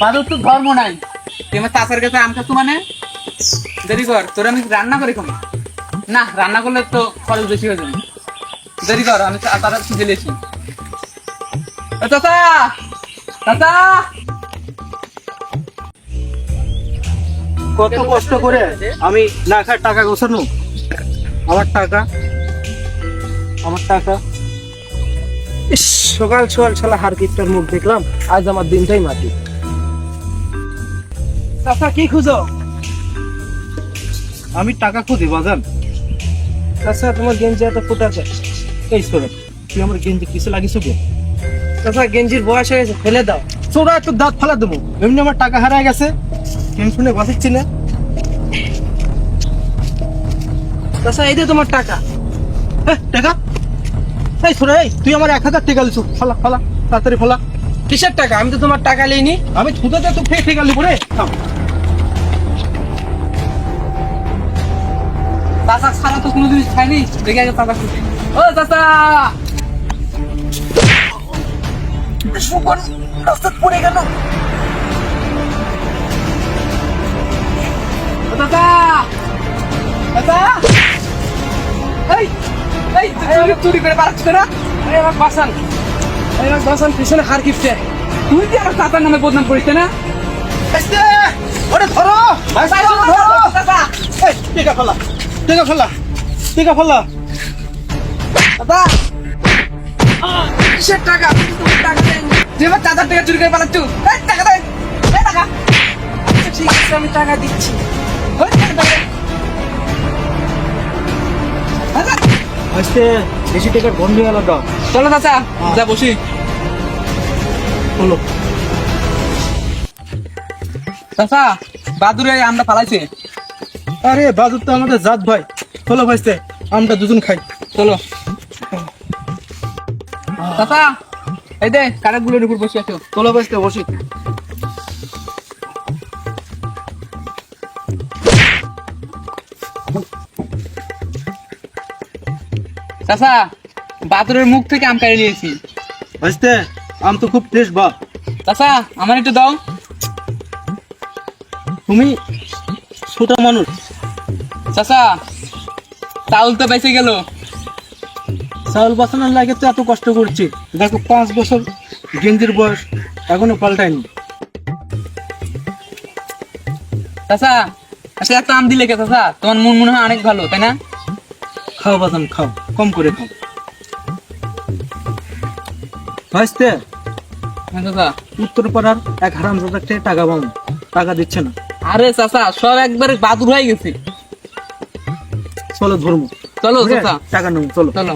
বাদর তো ধর্ম নাই। তুই আমার চাচার কাছে আম খাচ্ছ মানে? দেরি কর, তোর আমি রান্না করি খাবো না। রান্না করলে তো খরচ বেশি হয়ে যাবে। দেরি কর, আমি তারা খুঁজে লেছি। চাচা, চাচা, কত কষ্ট করে আমি না খায় টাকা গোছানো। আমার টাকা, আমার টাকা। ইস, সকাল সকাল শালা হারকিটটার মুখ দেখলাম, আজ আমার দিনটাই মাটি। চাচা কি খুঁজো? আমি টাকা খুঁজি বাজান। চাচা তোমার গেঞ্জি এত ফুটাছে। এই ছোড়া, তুই আমার গেঞ্জি কিসে লাগিস কে? চাচা গেঞ্জির বয়স হয়ে গেছে, ফেলে দাও। ছোড়া একটু দাঁত ফেলা দেবো, এমনি আমার টাকা হারায় গেছে, টেনশনে বাঁচিচ্ছি না। চাচা এই যে তোমার টাকা। টাকা? এই ছোড়া, এই তুই আমার 1000 টাকা লিছু, ফলা ফলা তাড়াতাড়ি ফলা। কিসের টাকা? আমি তো তোমার টাকা লইনি। আমি ছুটাতে তো ফেক টাকা লিবো রে। চাচা ছাড়া তো কোনো জিনিস খাইনি। দেখে আগে চাচা খুঁজে। ও চাচা, রাস্তা পড়ে গেল। ও চাচা, চাচা, এই এই চুরি করে পালাচ্ছ না? এই আমার বাসান, এই আমার বাসান, পিছনে হার কিপটে। তুই কি আমার চাচার নামে বদনাম করিস না? ওরে ধরো, ধরো। চাচা, এই টিকা ফেলা, টিকা ফেলা, টিকা ফেলা। চাচা, কিসের টাকা? আমি তো তোমার টাকা দেয়নি। তুই আমার চাচার টাকা চুরি করে পালাচ্ছ। এই টাকা দে, এই টাকা। আচ্ছা, ঠিক আছে, আমি টাকা দিচ্ছি। ওই টাকা দে। চাচা, আজকে বেশি টাকার বন্ধু আলাদা। চলো চাচা, যা বসি। চলো। চাচা, বাদুরে আমরা ফালাইছে। আরে বাজুর তো আমাদের জাত ভাই। চলো ভাইস্তে, আমরা দুজন খাই। চলো চাচা, এই দে কারের গুলোর উপর বসে আছো। চলো ভাইস্তে, বসি। চাচা, বাদুরের মুখ থেকে আম কেড়ে নিয়েছি। ভাইস্তে, আম তো খুব টেস্ট বা। চাচা, আমার একটু দাও। তুমি ছোট মানুষ। চাচা, চাউল তো বেঁচে গেল। চাউল বাঁচানোর লাগে তো এত কষ্ট করছি। দেখো 5 বছর গেঞ্জির বয়স, এখনো পাল্টায়নি। চাচা, আচ্ছা একটা আম দিলে কে চাচা? তোমার মন মনে হয় অনেক ভালো, তাই না? খাও বাদাম, খাও, কম করে খাও। ভাইস্তে, হ্যাঁ চাচা। উত্তর পাড়ার এক হারামজাদার থেকে টাকা পাবো, টাকা দিচ্ছে না। আরে চাচা, সব একবারে বাদুর হয়ে গেছে। চলো ধর্ম, চলো চাচা, টাকা নেবো, চলো। চলো।